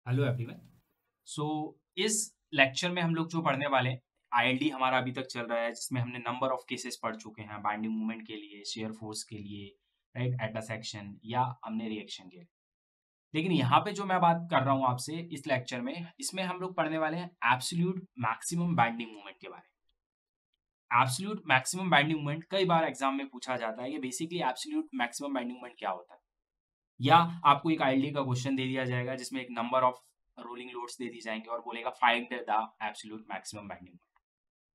Hello everyone. सो इस lecture में हम लोग जो पढ़ने वाले हैं, आईएलडी हमारा अभी तक चल रहा है जिसमें हमने नंबर ऑफ केसेस पढ़ चुके हैं बाइंडिंग मूवमेंट के लिए, शेयर फोर्स के लिए, राइट, एट अ सेक्शन या हमने रिएक्शन के लिए। लेकिन यहाँ पे जो मैं बात कर रहा हूँ आपसे इस लेक्चर में, इसमें हम लोग पढ़ने वाले हैं एब्सोल्यूट मैक्सिमम बाइंडिंग मूवमेंट के बारे में। एब्सोल्यूट मैक्सिमम बाइंडिंग मूवमेंट कई बार एग्जाम में पूछा जाता है कि basically absolute maximum binding movement क्या होता है, या आपको एक आईएलडी का क्वेश्चन दे दिया जाएगा जिसमें एक नंबर ऑफ रोलिंग लोड्स दे दी जाएंगे और बोलेगा find the absolute maximum binding moment.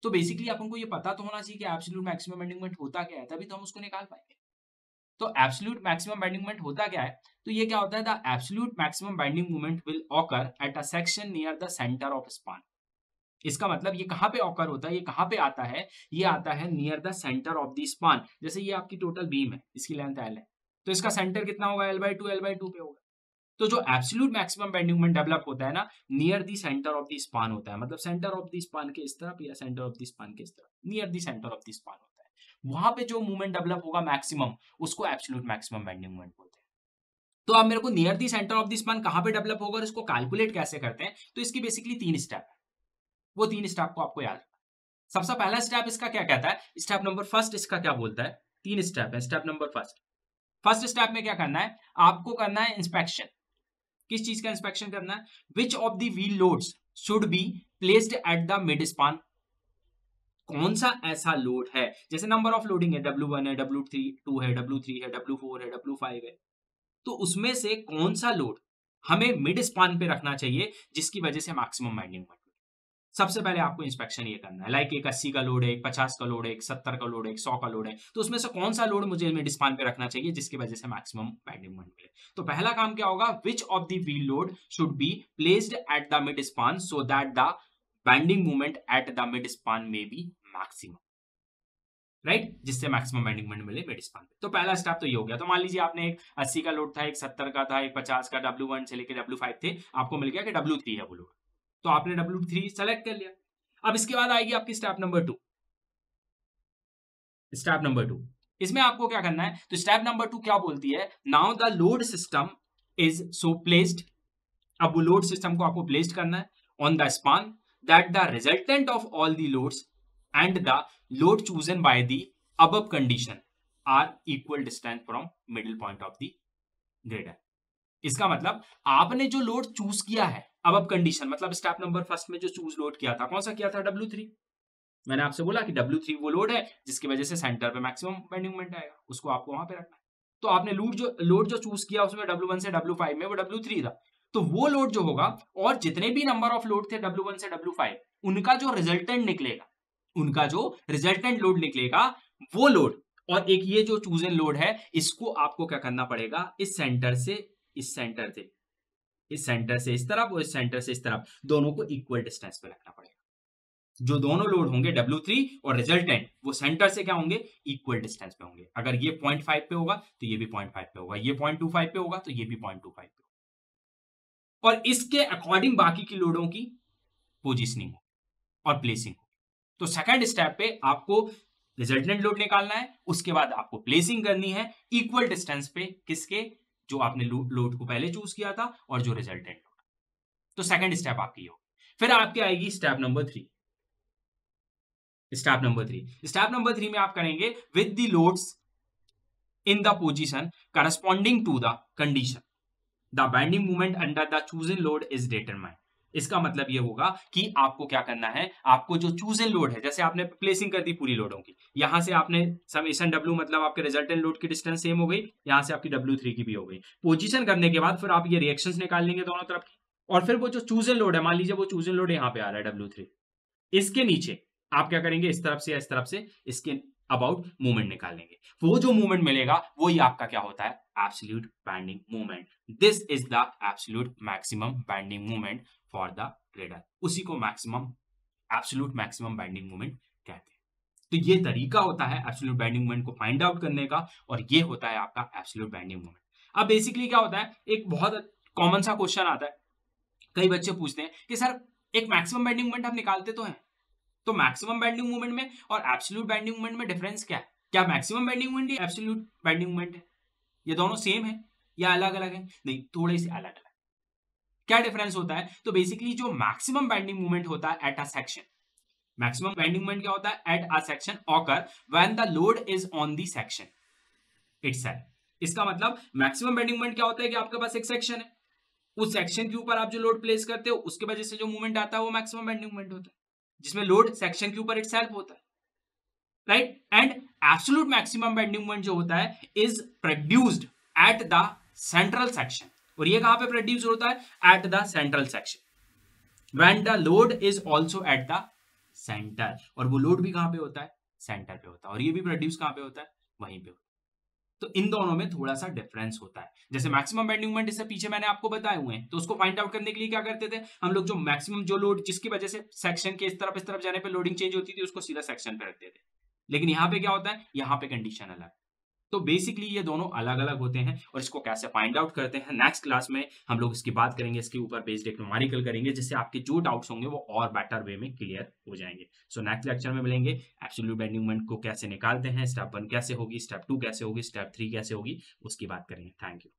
तो बेसिकली अपन को ये पता तो होना चाहिए कि एब्सोल्यूट मैक्सिमम बाइंडिंग मोमेंट होता क्या है, तभी तो हम उसको निकाल पाएंगे। तो एब्सोल्यूट मैक्सिमम बाइंडिंग मोमेंट होता क्या है? तो ये क्या होता है, the absolute maximum binding moment will occur at a section near the centre of span. इसका मतलब ये कहाँ पे ऑकर होता है, ये कहाँ पे आता है? ये आता है near the centre of the span. जैसे ये आपकी टोटल बीम है, इसकी लेंथ एल है, तो इसका सेंटर कितना होगा? एल बाई टू पे होगा। तो जो absolute maximum bending moment develop होता है ना, near the centre of the span होता है। मतलब सेंटर ऑफ द स्पान के इस तरफ या सेंटर ऑफ द स्पान के इस तरफ, near the centre of the span होता है। वहां पे जो मूवमेंट डेवलप होगा मैक्सिमम, उसको एब्सोल्यूट मैक्सिमम बेंडिंग मोमेंट बोलते हैं। तो आप मेरे को near the centre of the span कहां पे डेवलप होगा और इसको कैलकुलेट कैसे करते हैं, तो इसकी बेसिकली 3 स्टेप है। वो 3 स्टेप को आपको याद रखना है। सबसे पहला स्टेप इसका क्या कहता है, स्टेप नंबर फर्स्ट इसका क्या बोलता है? 3 स्टेप है। स्टेप नंबर फर्स्ट स्टेप में क्या करना है? आपको करना है इंस्पेक्शन। किस चीज का इंस्पेक्शन करना है? Which of the wheel loads should be placed at the mid span. कौन सा ऐसा लोड है, जैसे नंबर ऑफ लोडिंग है, W1 है, W2 है, W3 है, W4 है, W5 है, तो उसमें से कौन सा लोड हमें मिड स्पान पे रखना चाहिए जिसकी वजह से मैक्सिमम बाइंडिंग मोमेंट। सबसे पहले आपको इंस्पेक्शन ये करना है, लाइक एक 80 का लोड है, एक 50 का लोड है, एक 70 का लोड है, एक 100 का लोड है, तो उसमें से कौन सा लोड मुझे मिड स्पान पे रखना चाहिए जिसकी वजह से मैक्सिमम बाइंडिंग मोमेंट मिले। तो पहला काम क्या होगा? Which of the wheel load should be placed at the mid span so that the binding moment at the mid span में बी मैक्सिमम, राइट, जिससे मैक्सिमम बाइंडिंग मोमेंट मिले मिड स्पान पे। तो पहला स्टेप तो ये हो गया। तो मान लीजिए आपने एक 80 का लोड था, एक 70 का था, एक 50 का, W1 से लेकर W5 थे, आपको मिल गया कि W3 है वो लोड, तो आपने W3 सेलेक्ट कर लिया। अब इसके बाद आएगी आपकी स्टेप नंबर 2। स्टेप नंबर 2, इसमें आपको क्या करना है? तो स्टेप नंबर 2 क्या बोलती है? Now the load system is so placed. अब वो लोड सिस्टम को आपको प्लेस्ड करना है on the span that the resultant of all the loads and the load chosen by the above condition are equal distance from middle point of the grid है। इसका मतलब आपने जो लोड चूज किया है, अबव कंडीशन मतलब step number first में जो चूज लोड किया था, कौन सा किया था? W3। मैंने आपसे बोला कि W3 वो लोड है जिसकी वजह से सेंटर पे मैक्सिमम बेंडिंग मोमेंट आएगा, उसको आपको वहां पे रखना है। तो आपने लोड जो चूज किया उसमें W1 से W5 में वो W3 था, तो वो लोड जो होगा और जितने भी नंबर ऑफ लोड थे W1 से W5, उनका जो रिजल्टेंट निकलेगा, उनका जो रिजल्टेंट लोड निकलेगा, वो लोड और एक ये जो चूजन लोड है, इसको आपको क्या करना पड़ेगा? इस सेंटर से इस सेंटर से इस सेंटर से इस तरफ और इस सेंटर से इस तरफ, दोनों को इक्वल डिस्टेंस पे रखना पड़ेगा। जो दोनों लोड होंगे W3 और रिजल्टेंट, वो सेंटर से क्या होंगे? इक्वल डिस्टेंस पे होंगे। अगर ये 0.5 पे होगा तो ये भी 0.5 पे होगा, ये 0.25 पे होगा तो ये भी 0.25 पे होगा, और इसके अकॉर्डिंग बाकी की लोडों की पोजिशनिंग और प्लेसिंग। तो सेकंड स्टेप पे आपको रिजल्टेंट लोड निकालना है, उसके बाद आपको प्लेसिंग करनी है इक्वल डिस्टेंस पे, किसके? जो आपने लोड को पहले चूज किया था और जो रिजल्टेंट लोड। तो सेकंड स्टेप आपकी हो। फिर आपकी आएगी स्टेप नंबर 3। स्टेप नंबर 3 में आप करेंगे with the loads in the position corresponding to the condition the binding movement under the chosen load is determined. इसका मतलब ये होगा कि आपको क्या करना है? आपको जो चूजन लोड है, जैसे आपने प्लेसिंग कर दी पूरी लोडों की, यहां से आपने समेशन W मतलब आपके रिजल्टेंट लोड की डिस्टेंस सेम हो गई, यहां से आपकी W3 की भी हो गई। पोजीशन करने के बाद फिर आप ये रिएक्शंस निकाल लेंगे दोनों तरफ की, और फिर वो जो चूजन लोड है, मान लीजिए वो चूजन लोड यहाँ पे आ रहा है W3, इसके नीचे आप क्या करेंगे? इस तरफ से या इस तरफ से इसके अबाउट मूवमेंट निकालेंगे। वो जो मूवमेंट मिलेगा वो ही आपका क्या होता है? Absolute binding movement. This is the absolute maximum binding movement for the raider. उसी को maximum absolute maximum binding movement कहते हैं। तो ये तरीका होता है एब्सोल्यूट बाइंडिंग मूवमेंट को फाइंड आउट करने का, और ये होता है आपका एब्सोल्यूट बाइंडिंग मूवमेंट। अब बेसिकली क्या होता है, एक बहुत कॉमन सा क्वेश्चन आता है, कई बच्चे पूछते हैं कि सर एक मैक्सिमम बाइंडिंग मूवमेंट आप निकालते तो हैं, तो मैक्सिमम बेंडिंग मूवमेंट में और एब्सोल्यूट बेंडिंग मूवमेंट में डिफरेंस क्या है? क्या मैक्सिमम बेंडिंग मूवमेंट या एब्सोल्यूट बेंडिंग मूवमेंट है? ये दोनों सेम है या अलग अलग है? नहीं, थोड़े से अलग अलग। क्या डिफरेंस होता है? तो बेसिकली जो मैक्सिमम बेंडिंग मोमेंट होता है at a section, maximum bending moment क्या होता है? At a section occur when the load is on the section itself. इसका मतलब मैक्सिमम बेंडिंग मोमेंट क्या होता है कि आपके पास एक सेक्शन है, उस सेक्शन के ऊपर आप जो लोड प्लेस करते हो उसके वजह से जो मूवमेंट आता है वो मैक्सिमम बेंडिंग मोमेंट होता है, जिसमें लोड सेक्शन के ऊपर इटसेल्फ होता है, right. And absolute maximum bending moment जो होता है is produced at the central section, और ये कहां पे प्रोड्यूस होता है? At the central section when the load is also at the centre, और वो लोड भी कहां पे होता है? सेंटर पे होता है, और ये भी प्रोड्यूस कहां पे होता है? वहीं पे होता है। तो इन दोनों में थोड़ा सा डिफरेंस होता है। जैसे मैक्सिमम बेंडिंग मोमेंट इससे पीछे मैंने आपको बताए हुए हैं, तो उसको फाइंड आउट करने के लिए क्या करते थे हम लोग? जो मैक्सिमम जो लोड जिसकी वजह से सेक्शन के इस तरफ जाने पे लोडिंग चेंज होती थी उसको सीधा सेक्शन पे रखते थे। लेकिन यहाँ पे क्या होता है? यहाँ पे कंडीशन अलग। तो बेसिकली ये दोनों अलग अलग होते हैं, और इसको कैसे फाइंड आउट करते हैं नेक्स्ट क्लास में हम लोग इसकी बात करेंगे, इसके ऊपर बेस्ड एक न्यूमेरिकल करेंगे, जिससे आपके जो डाउट्स होंगे वो और बेटर वे में क्लियर हो जाएंगे। सो नेक्स्ट लेक्चर में मिलेंगे, एब्सोल्यूट बेंडिंग मोमेंट को कैसे निकालते हैं, स्टेप 1 कैसे होगी, स्टेप 2 कैसे होगी, स्टेप 3 कैसे होगी, उसकी बात करेंगे। Thank you.